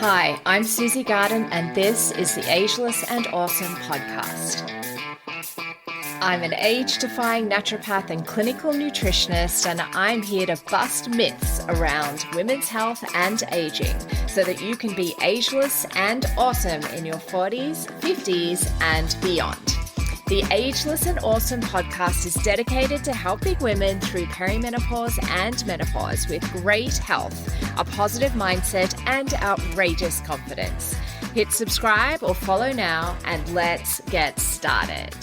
Hi, I'm Susie Garden, and this is the Ageless and Awesome podcast. I'm an age-defying naturopath and clinical nutritionist, and I'm here to bust myths around women's health and aging so that you can be ageless and awesome in your 40s, 50s, and beyond. The Ageless and Awesome podcast is dedicated to helping women through perimenopause and menopause with great health, a positive mindset, and outrageous confidence. Hit subscribe or follow now, and let's get started.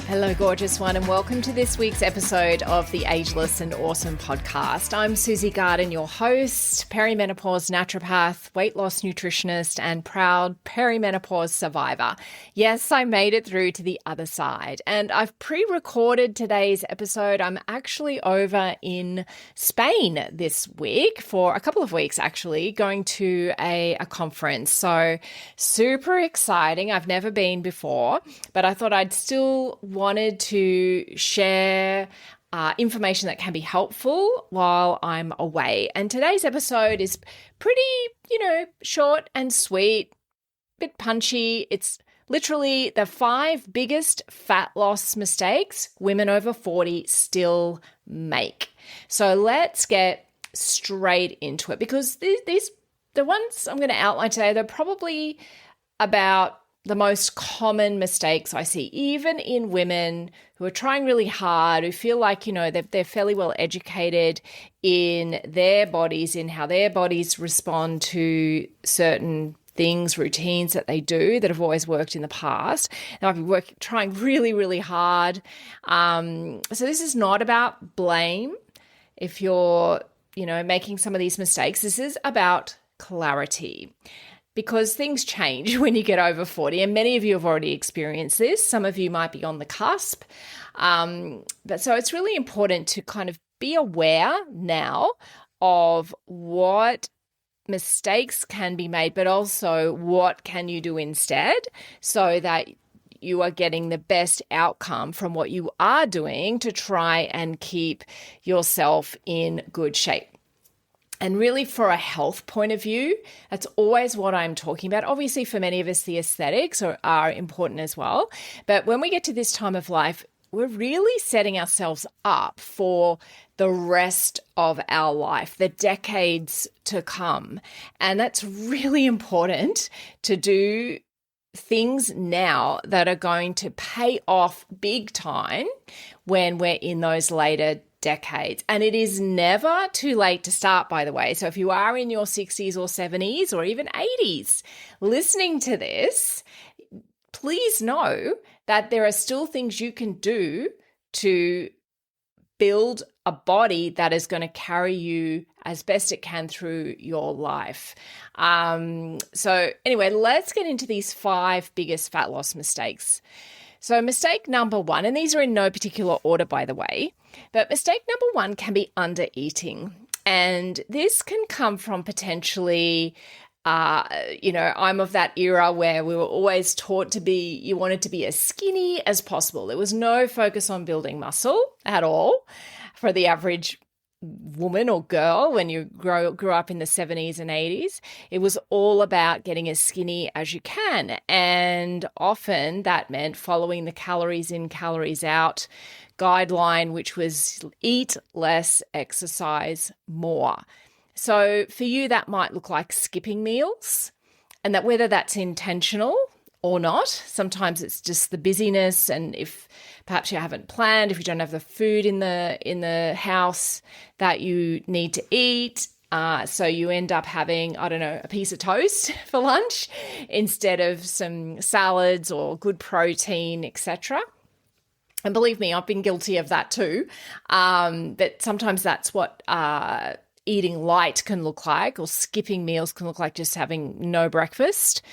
Hello, gorgeous one, and welcome to this week's episode of the Ageless and Awesome podcast. I'm Susie Garden, your host, perimenopause naturopath, weight loss nutritionist, and proud perimenopause survivor. Yes, I made it through to the other side, and I've pre-recorded today's episode. I'm actually over in Spain this week for a couple of weeks, actually, going to a conference. So super exciting. I've never been before, but I thought I'd still wanted to share information that can be helpful while I'm away. And today's episode is pretty, short and sweet, bit punchy. It's literally the 5 biggest fat loss mistakes women over 40 still make. So let's get straight into it, because the ones I'm going to outline today, they're probably about the most common mistakes I see, even in women who are trying really hard, who feel like, they're fairly well educated in their bodies, in how their bodies respond to certain things, routines that they do that have always worked in the past. And I've been trying really, really hard. So this is not about blame if you're, making some of these mistakes. This is about clarity. Because things change when you get over 40, and many of you have already experienced this. Some of you might be on the cusp. But so it's really important to kind of be aware now of what mistakes can be made, but also what can you do instead so that you are getting the best outcome from what you are doing to try and keep yourself in good shape. And really, for a health point of view, that's always what I'm talking about. Obviously, for many of us, the aesthetics are important as well. But when we get to this time of life, we're really setting ourselves up for the rest of our life, the decades to come. And that's really important to do things now that are going to pay off big time when we're in those later decades. And it is never too late to start, by the way. So if you are in your 60s or 70s or even 80s listening to this, please know that there are still things you can do to build a body that is going to carry you as best it can through your life. So anyway, let's get into these 5 biggest fat loss mistakes. So mistake number 1, and these are in no particular order, by the way, but mistake number 1 can be undereating. And this can come from potentially, I'm of that era where we were always taught you wanted to be as skinny as possible. There was no focus on building muscle at all for the average woman or girl when you grew up in the 70s and 80s. It was all about getting as skinny as you can. And often that meant following the calories in, calories out guideline, which was eat less, exercise more. So for you, that might look like skipping meals, and that whether that's intentional or not, sometimes it's just the busyness, and if perhaps you haven't planned, if you don't have the food in the house that you need to eat, so you end up having, a piece of toast for lunch instead of some salads or good protein, etc. And believe me, I've been guilty of that too. But sometimes that's what eating light can look like, or skipping meals can look like just having no breakfast.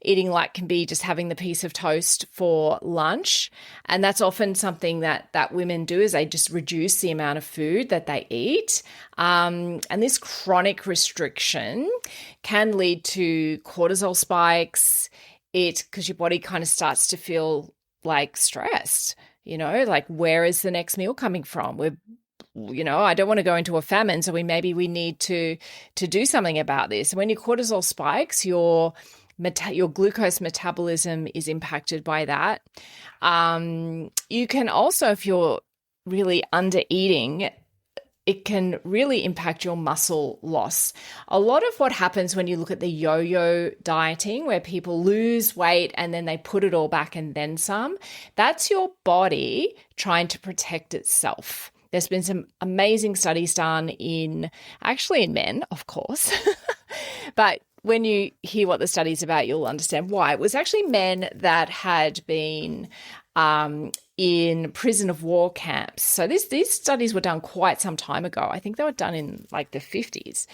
Eating light can be just having the piece of toast for lunch. And that's often something that women do, is they just reduce the amount of food that they eat. And this chronic restriction can lead to cortisol spikes, because your body kind of starts to feel like stressed, like where is the next meal coming from? We're I don't want to go into a famine, so we need to do something about this. When your cortisol spikes, your glucose metabolism is impacted by that. You can also, if you're really under eating, it can really impact your muscle loss. A lot of what happens when you look at the yo-yo dieting, where people lose weight and then they put it all back and then some, that's your body trying to protect itself. There's been some amazing studies done in men, of course, but when you hear what the study's about, you'll understand why. It was actually men that had been in prison of war camps. So these studies were done quite some time ago. I think they were done in like the 50s.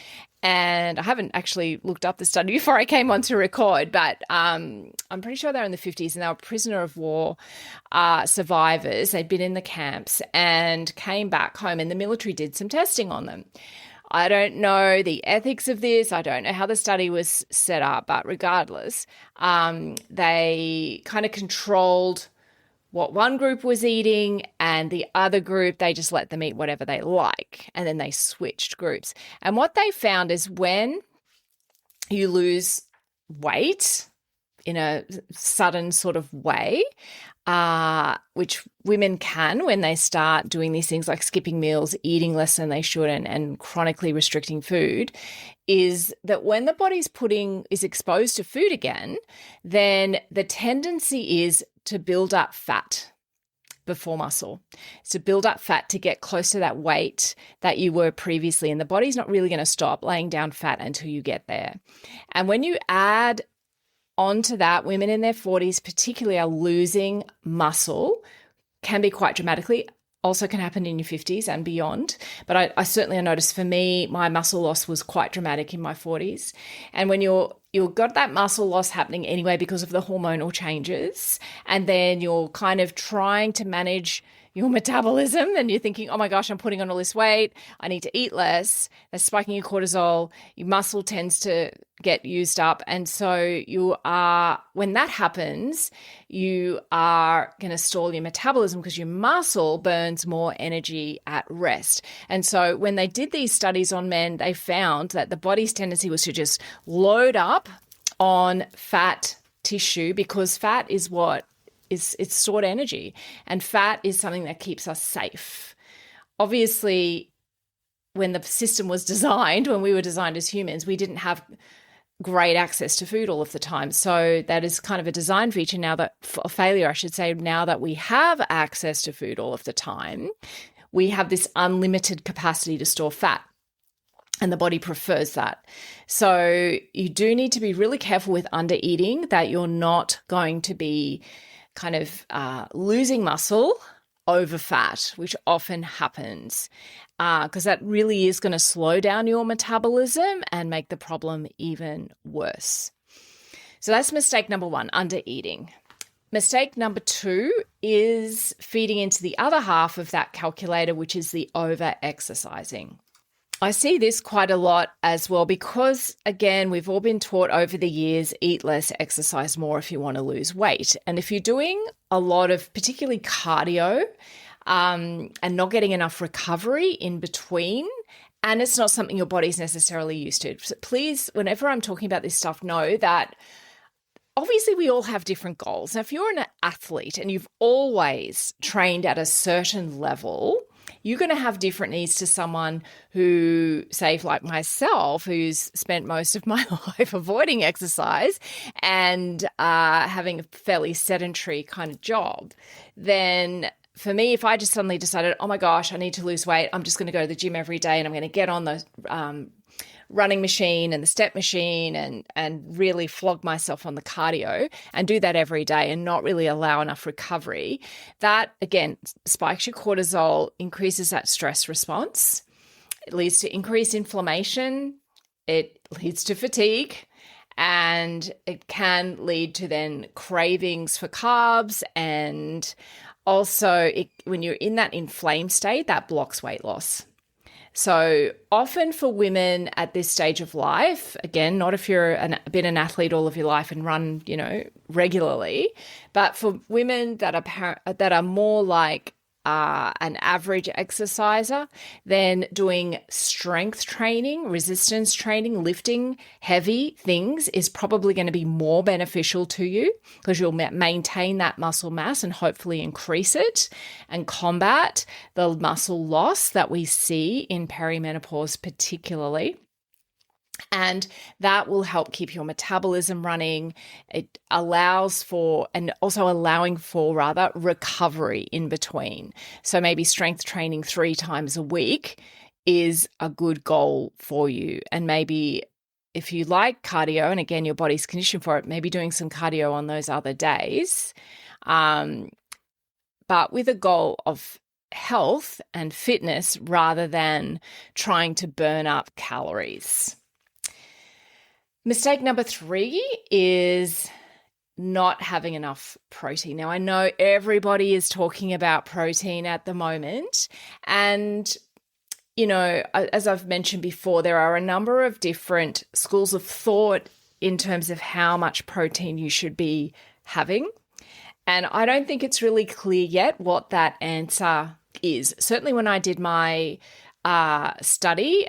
And I haven't actually looked up the study before I came on to record, but I'm pretty sure they're in the 50s, and they were prisoner of war survivors. They'd been in the camps and came back home, and the military did some testing on them. I don't know the ethics of this. I don't know how the study was set up, but regardless, they kind of controlled what one group was eating, and the other group, they just let them eat whatever they like. And then they switched groups. And what they found is when you lose weight in a sudden sort of way, which women can when they start doing these things like skipping meals, eating less than they should, and chronically restricting food, is that when the body's is exposed to food again, then the tendency is to build up fat before muscle. It's to build up fat to get close to that weight that you were previously. And the body's not really going to stop laying down fat until you get there. And when you add onto that, women in their 40s particularly are losing muscle, can be quite dramatically. Also can happen in your 50s and beyond. But I certainly noticed for me, my muscle loss was quite dramatic in my 40s. And when you've got that muscle loss happening anyway because of the hormonal changes, and then you're kind of trying to manage your metabolism, and you're thinking, oh my gosh, I'm putting on all this weight, I need to eat less, that's spiking your cortisol, your muscle tends to get used up. And so when that happens, you are going to stall your metabolism because your muscle burns more energy at rest. And so when they did these studies on men, they found that the body's tendency was to just load up on fat tissue, because fat is it's stored energy, and fat is something that keeps us safe. Obviously, when the system was designed, when we were designed as humans, we didn't have great access to food all of the time. So that is kind of a design feature now, that a failure, I should say, now that we have access to food all of the time, we have this unlimited capacity to store fat. And the body prefers that. So you do need to be really careful with under eating, that you're not going to be kind of losing muscle over fat, which often happens, because that really is going to slow down your metabolism and make the problem even worse. So that's mistake number one, under eating. Mistake number two is feeding into the other half of that calculator, which is the over exercising. I see this quite a lot as well because, again, we've all been taught over the years, eat less, exercise more if you want to lose weight. And if you're doing a lot of particularly cardio and not getting enough recovery in between, and it's not something your body's necessarily used to, so please, whenever I'm talking about this stuff, know that obviously we all have different goals. Now, if you're an athlete and you've always trained at a certain level, you're going to have different needs to someone who, say, like myself, who's spent most of my life avoiding exercise and having a fairly sedentary kind of job. Then for me, if I just suddenly decided, oh my gosh, I need to lose weight, I'm just going to go to the gym every day and I'm going to get on the running machine and the step machine and really flog myself on the cardio and do that every day and not really allow enough recovery, that again spikes your cortisol, increases that stress response. It leads to increased inflammation. It leads to fatigue, and it can lead to then cravings for carbs. And also when you're in that inflamed state, that blocks weight loss. So often for women at this stage of life, again, not if you're been an athlete all of your life and run, regularly, but for women that are more like an average exerciser, then doing strength training, resistance training, lifting heavy things is probably going to be more beneficial to you because you'll maintain that muscle mass and hopefully increase it and combat the muscle loss that we see in perimenopause particularly. And that will help keep your metabolism running. It allows for, and also allowing for rather, recovery in between. So maybe strength training 3 times a week is a good goal for you. And maybe if you like cardio, and again, your body's conditioned for it, maybe doing some cardio on those other days, but with a goal of health and fitness rather than trying to burn up calories. Mistake number 3 is not having enough protein. Now, I know everybody is talking about protein at the moment. And, you know, as I've mentioned before, there are a number of different schools of thought in terms of how much protein you should be having. And I don't think it's really clear yet what that answer is. Certainly when I did my study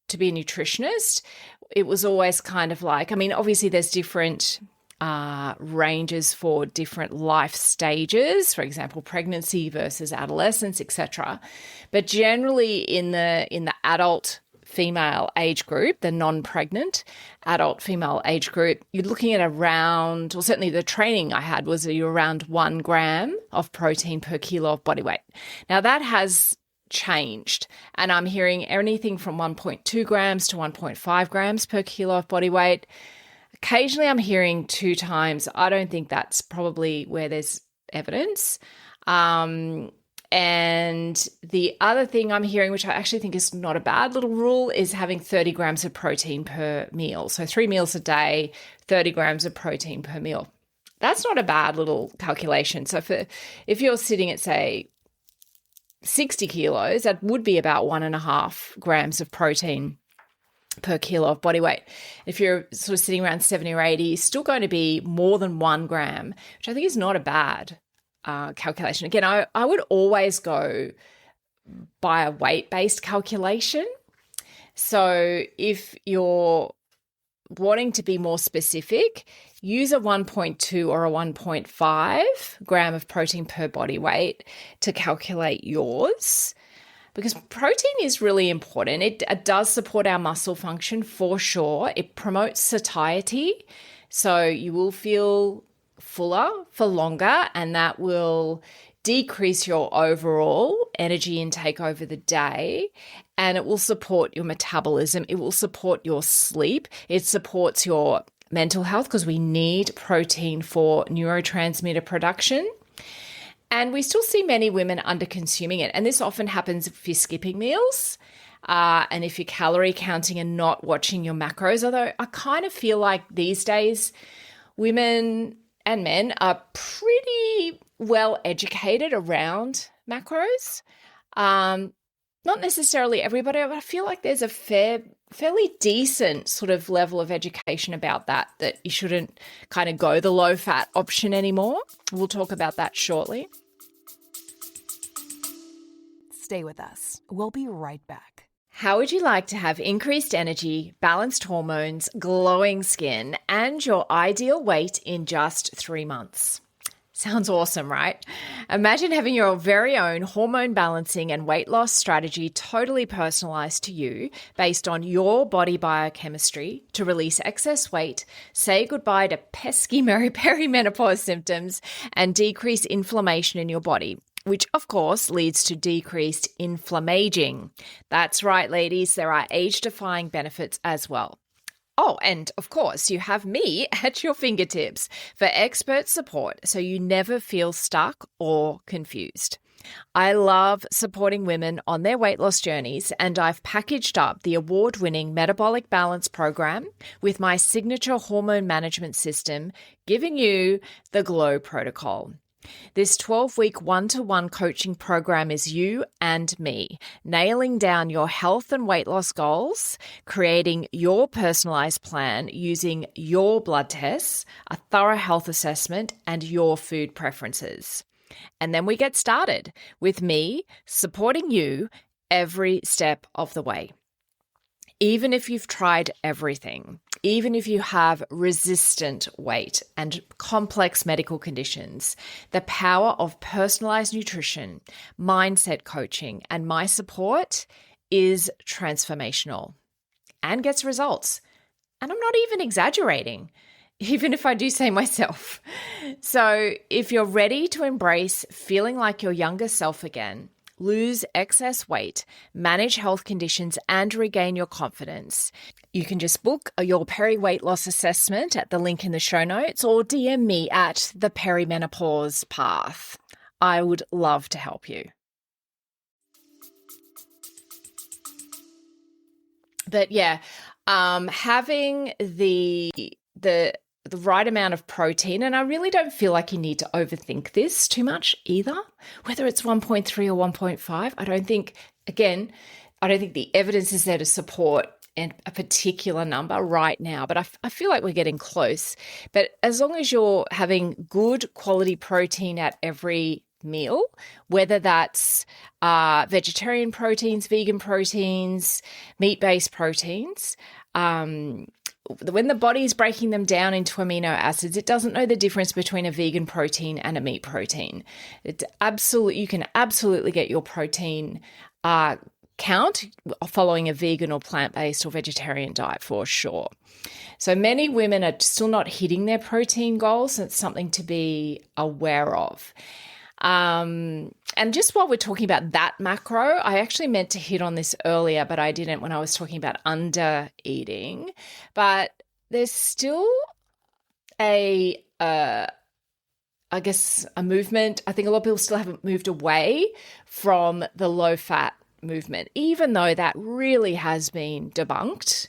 to be a nutritionist, it was always kind of like, I mean, obviously there's different ranges for different life stages, for example, pregnancy versus adolescence, etc. But generally in the adult female age group, the non-pregnant adult female age group, you're looking at around, or certainly the training I had was around 1 gram of protein per kilo of body weight. Now that has changed, and I'm hearing anything from 1.2 grams to 1.5 grams per kilo of body weight. Occasionally I'm hearing 2 times. I don't think that's probably where there's evidence. And the other thing I'm hearing, which I actually think is not a bad little rule, is having 30 grams of protein per meal. So 3 meals a day, 30 grams of protein per meal. That's not a bad little calculation. So if you're sitting at, say, 60 kilos, that would be about 1.5 grams of protein per kilo of body weight. If you're sort of sitting around 70 or 80, it's still going to be more than 1 gram, which I think is not a bad calculation. Again, I would always go by a weight-based calculation. So if you're wanting to be more specific, use a 1.2 or a 1.5 gram of protein per body weight to calculate yours, because protein is really important. It does support our muscle function for sure. It promotes satiety, so you will feel fuller for longer, and that will decrease your overall energy intake over the day, and it will support your metabolism. It will support your sleep. It supports your mental health because we need protein for neurotransmitter production. And we still see many women under-consuming it. And this often happens if you're skipping meals and if you're calorie counting and not watching your macros. Although I kind of feel like these days women and men are pretty well educated around macros. Not necessarily everybody, but I feel like there's a fairly decent sort of level of education about that you shouldn't kind of go the low-fat option anymore. We'll talk about that shortly. Stay with us. We'll be right back. How would you like to have increased energy, balanced hormones, glowing skin, and your ideal weight in just 3 months? Sounds awesome, right? Imagine having your very own hormone balancing and weight loss strategy totally personalized to you based on your body biochemistry to release excess weight, say goodbye to pesky perimenopause symptoms, and decrease inflammation in your body, which of course leads to decreased inflammaging. That's right, ladies, there are age-defying benefits as well. Oh, and of course, you have me at your fingertips for expert support so you never feel stuck or confused. I love supporting women on their weight loss journeys, and I've packaged up the award-winning Metabolic Balance Program with my signature hormone management system, giving you the Glow Protocol. This 12-week one-to-one coaching program is you and me, nailing down your health and weight loss goals, creating your personalized plan using your blood tests, a thorough health assessment, and your food preferences. And then we get started with me supporting you every step of the way. Even if you've tried everything, even if you have resistant weight and complex medical conditions, the power of personalized nutrition, mindset coaching, and my support is transformational and gets results. And I'm not even exaggerating, even if I do say myself. So if you're ready to embrace feeling like your younger self again, lose excess weight, manage health conditions, and regain your confidence, you can just book your peri-weight loss assessment at the link in the show notes or DM me at the perimenopause path. I would love to help you. But yeah, having the right amount of protein, and I really don't feel like you need to overthink this too much either, whether it's 1.3 or 1.5. I don't think the evidence is there to support a particular number right now, but I feel like we're getting close. But as long as you're having good quality protein at every meal, whether that's vegetarian proteins, vegan proteins, meat-based proteins, when the body is breaking them down into amino acids, it doesn't know the difference between a vegan protein and a meat protein. You can absolutely get your protein count following a vegan or plant-based or vegetarian diet for sure. So many women are still not hitting their protein goals, and it's something to be aware of. And just while we're talking about that macro, I actually meant to hit on this earlier, but I didn't when I was talking about under eating. But there's still a movement. I think a lot of people still haven't moved away from the low fat movement, even though that really has been debunked,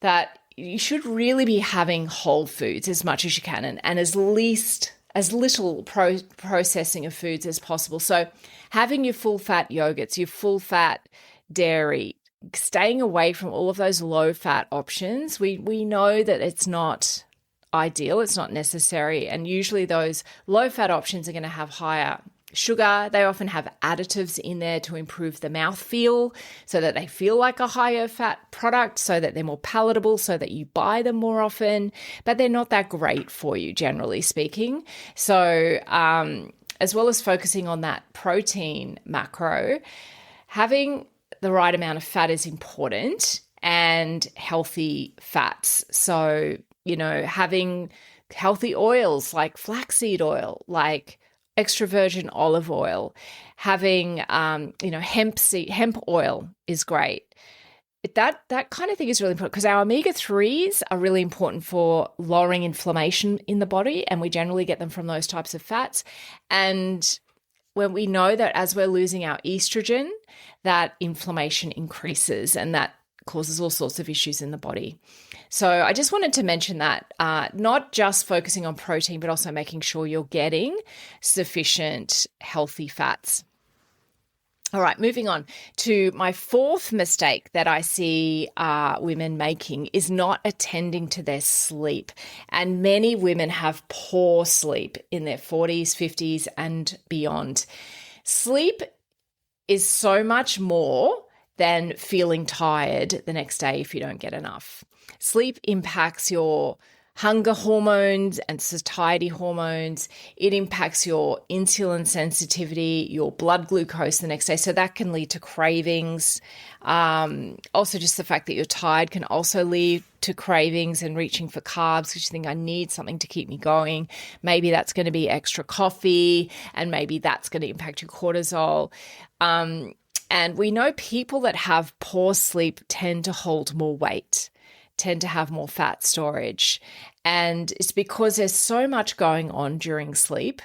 that you should really be having whole foods as much as you can and as little processing of foods as possible. So having your full fat yogurts, your full fat dairy, staying away from all of those low fat options. We know that it's not ideal, it's not necessary. And usually those low fat options are going to have higher sugar. They often have additives in there to improve the mouthfeel so that they feel like a higher fat product, so that they're more palatable, so that you buy them more often, but they're not that great for you, generally speaking. So as well as focusing on that protein macro, having the right amount of fat is important, and healthy fats. So, having healthy oils like flaxseed oil, like extra virgin olive oil, having, hemp oil is great. That kind of thing is really important because our omega-3s are really important for lowering inflammation in the body, and we generally get them from those types of fats. And when we know that as we're losing our estrogen, that inflammation increases, and that causes all sorts of issues in the body. So I just wanted to mention that, not just focusing on protein, but also making sure you're getting sufficient healthy fats. All right, moving on to my fourth mistake that I see women making is not attending to their sleep. And many women have poor sleep in their 40s, 50s, and beyond. Sleep is so much more than feeling tired the next day if you don't get enough. Sleep impacts your hunger hormones and satiety hormones. It impacts your insulin sensitivity, your blood glucose the next day. So that can lead to cravings. Also, just the fact that you're tired can also lead to cravings and reaching for carbs because you think, I need something to keep me going. Maybe that's going to be extra coffee, and maybe that's going to impact your cortisol. And we know people that have poor sleep tend to hold more weight, tend to have more fat storage. And it's because there's so much going on during sleep.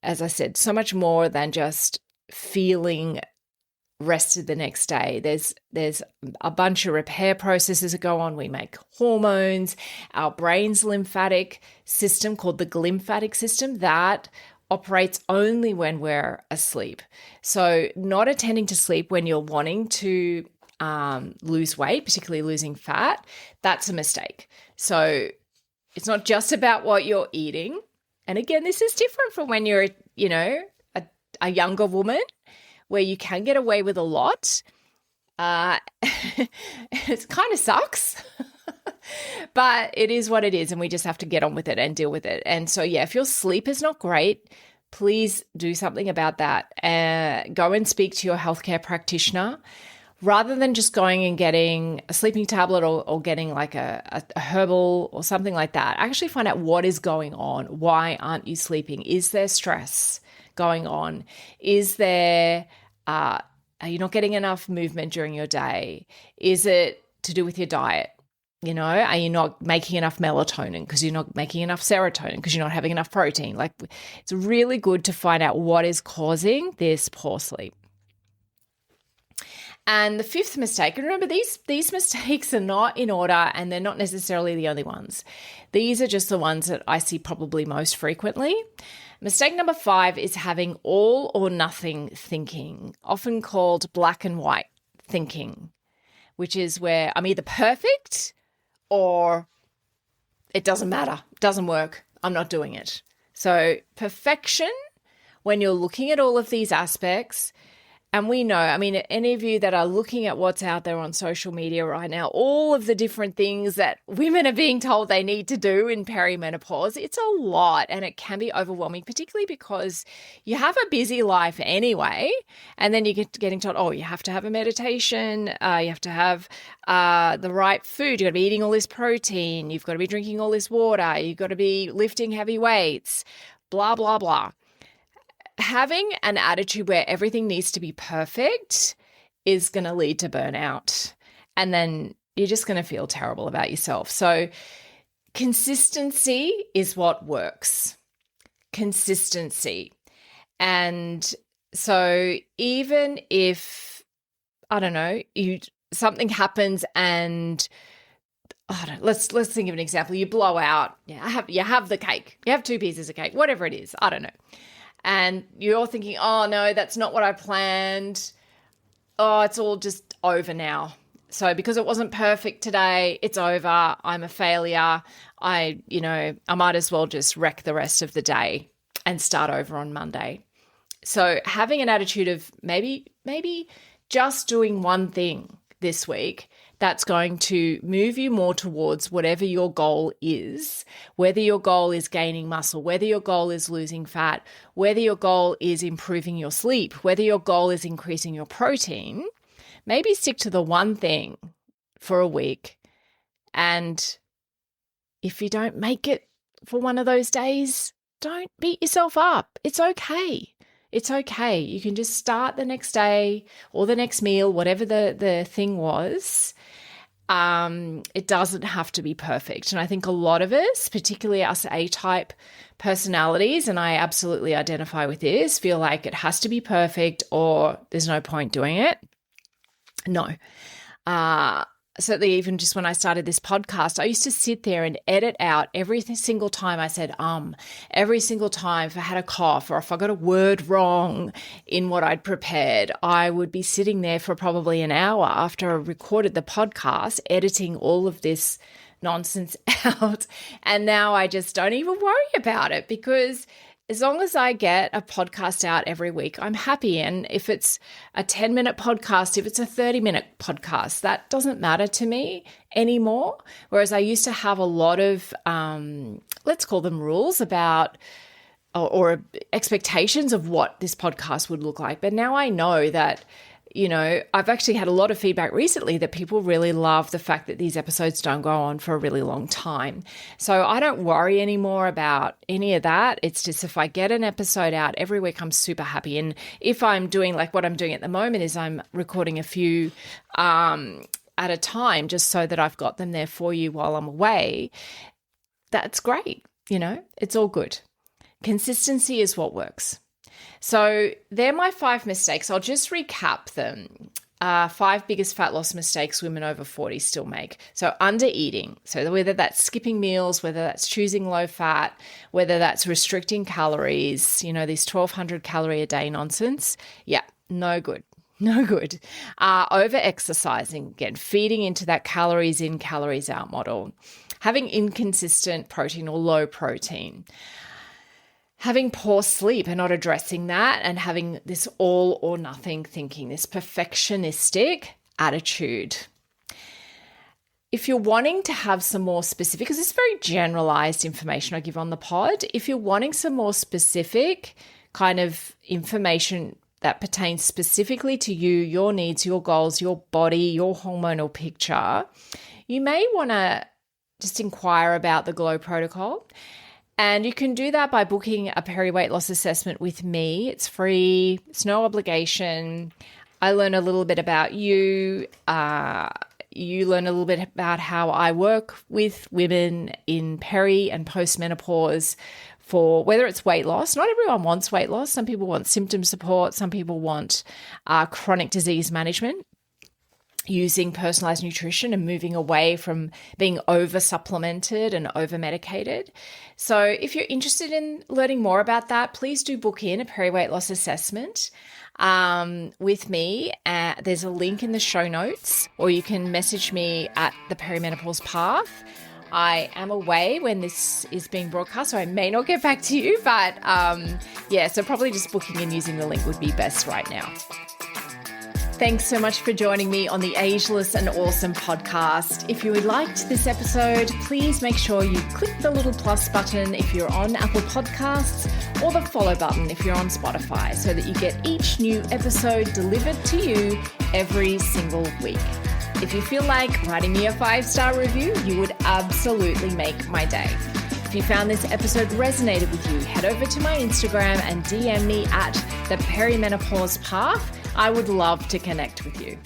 As I said, so much more than just feeling rested the next day. There's a bunch of repair processes that go on. We make hormones. Our brain's lymphatic system, called the glymphatic system, that operates only when we're asleep. So not attending to sleep when you're wanting to lose weight, particularly losing fat, that's a mistake. So it's not just about what you're eating. And again, this is different from when you're, a younger woman where you can get away with a lot. It kind of sucks, but it is what it is. And we just have to get on with it and deal with it. And so, if your sleep is not great, please do something about that. Go and speak to your healthcare practitioner rather than just going and getting a sleeping tablet or getting like a herbal or something like that. Actually find out what is going on. Why aren't you sleeping? Is there stress going on? Is there, are you not getting enough movement during your day? Is it to do with your diet? Are you not making enough melatonin because you're not making enough serotonin because you're not having enough protein? Like, it's really good to find out what is causing this poor sleep. And the fifth mistake, and remember, these mistakes are not in order and they're not necessarily the only ones. These are just the ones that I see probably most frequently. Mistake number 5 is having all or nothing thinking, often called black and white thinking, which is where I'm either perfect or it doesn't matter, doesn't work, I'm not doing it. So perfection, when you're looking at all of these aspects, and we know, any of you that are looking at what's out there on social media right now, all of the different things that women are being told they need to do in perimenopause, it's a lot and it can be overwhelming, particularly because you have a busy life anyway. And then you get getting told, you have to have a meditation, you have to have the right food, you've got to be eating all this protein, you've got to be drinking all this water, you've got to be lifting heavy weights, blah, blah, blah. Having an attitude where everything needs to be perfect is going to lead to burnout. And then you're just going to feel terrible about yourself. So consistency is what works. Consistency. And so even if, something happens and let's think of an example. You blow out, you have the cake, you have 2 pieces of cake, whatever it is, I don't know. And you're thinking, oh, no, that's not what I planned. Oh, it's all just over now. So because it wasn't perfect today, it's over. I'm a failure. I might as well just wreck the rest of the day and start over on Monday. So having an attitude of maybe just doing one thing this week that's going to move you more towards whatever your goal is, whether your goal is gaining muscle, whether your goal is losing fat, whether your goal is improving your sleep, whether your goal is increasing your protein, maybe stick to the one thing for a week. And if you don't make it for one of those days, don't beat yourself up. It's okay. It's okay. You can just start the next day or the next meal, whatever the thing was. It doesn't have to be perfect. And I think a lot of us, particularly us A-type personalities, and I absolutely identify with this, feel like it has to be perfect or there's no point doing it. No. Certainly even just when I started this podcast, I used to sit there and edit out every single time I said every single time if I had a cough or if I got a word wrong in what I'd prepared, I would be sitting there for probably an hour after I recorded the podcast, editing all of this nonsense out. And now I just don't even worry about it because as long as I get a podcast out every week, I'm happy. And if it's a 10-minute podcast, if it's a 30-minute podcast, that doesn't matter to me anymore. Whereas I used to have a lot of, let's call them rules about or expectations of what this podcast would look like. But now I know that, I've actually had a lot of feedback recently that people really love the fact that these episodes don't go on for a really long time. So I don't worry anymore about any of that. It's just if I get an episode out every week, I'm super happy. And if I'm doing like what I'm doing at the moment is I'm recording a few at a time just so that I've got them there for you while I'm away, that's great. It's all good. Consistency is what works. So they're my 5 mistakes. I'll just recap them. 5 biggest fat loss mistakes women over 40 still make. So under eating. So whether that's skipping meals, whether that's choosing low fat, whether that's restricting calories, these 1,200 calorie a day nonsense. Yeah, no good. No good. Over exercising, again, feeding into that calories in, calories out model. Having inconsistent protein or low protein. having poor sleep and not addressing that, and having this all or nothing thinking, this perfectionistic attitude. If you're wanting to have some more specific, because it's very generalized information I give on the pod, if you're wanting some more specific kind of information that pertains specifically to you, your needs, your goals, your body, your hormonal picture, you may want to just inquire about the GLOW protocol. And you can do that by booking a peri-weight loss assessment with me. It's free. It's no obligation. I learn a little bit about you. You learn a little bit about how I work with women in peri and post-menopause for whether it's weight loss. Not everyone wants weight loss. Some people want symptom support. Some people want chronic disease management using personalized nutrition and moving away from being over-supplemented and over-medicated. So if you're interested in learning more about that, please do book in a peri-weight loss assessment with me. There's a link in the show notes, or you can message me at the Perimenopause Path. I am away when this is being broadcast, so I may not get back to you, but so probably just booking and using the link would be best right now. Thanks so much for joining me on the Ageless and Awesome podcast. If you liked this episode, please make sure you click the little plus button if you're on Apple Podcasts, or the follow button if you're on Spotify, so that you get each new episode delivered to you every single week. If you feel like writing me a 5-star review, you would absolutely make my day. If you found this episode resonated with you, head over to my Instagram and DM me at the Perimenopause Path. I would love to connect with you.